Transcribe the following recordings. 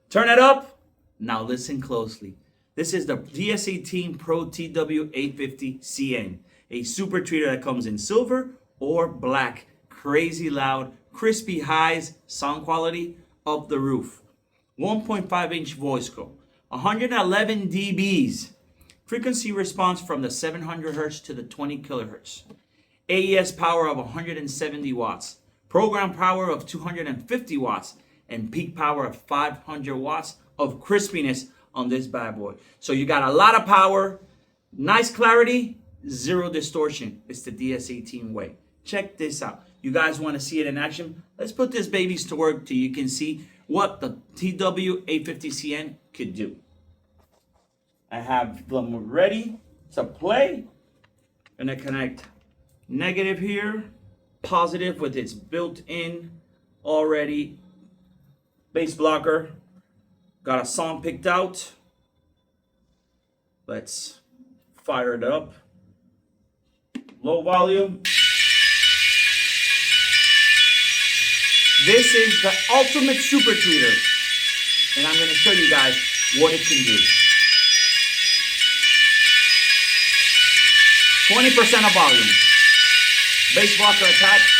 Turn it up. Now listen closely. This is the DS18 PRO-TW850CN, a super tweeter that comes in silver or black. Crazy loud, crispy highs, sound quality up the roof. 1.5-inch voice coil, 111 dBs. Frequency response from the 700 Hz to the 20 kHz. AES power of 170 watts. Program power of 250 watts. And peak power of 500 watts of crispiness on this bad boy. So you got a lot of power, nice clarity, zero distortion. It's the DS18 way. Check this out. You guys want to see it in action? Let's put this babies to work till you can see what the TW850CN could do. I have them ready to play. And I connect negative here, positive with its built-in already bass blocker. Got a song picked out. Let's fire it up. Low volume. This is the ultimate super tweeter. And I'm going to show you guys what it can do. 20% of volume. Bass blocker attached.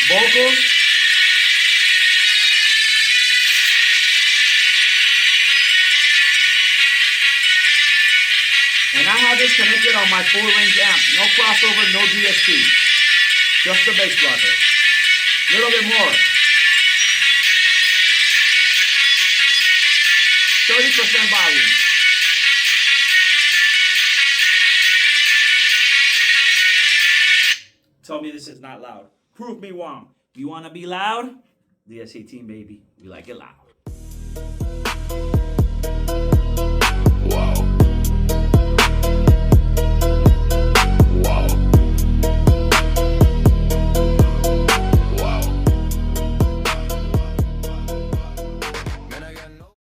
Vocals. And I have this connected on my 4-range amp. No crossover, no DSP. Just the bass blocker. A little bit more. 30% volume. Tell me this is not loud. Prove me wrong. You want to be loud? DS18, baby. We like it loud.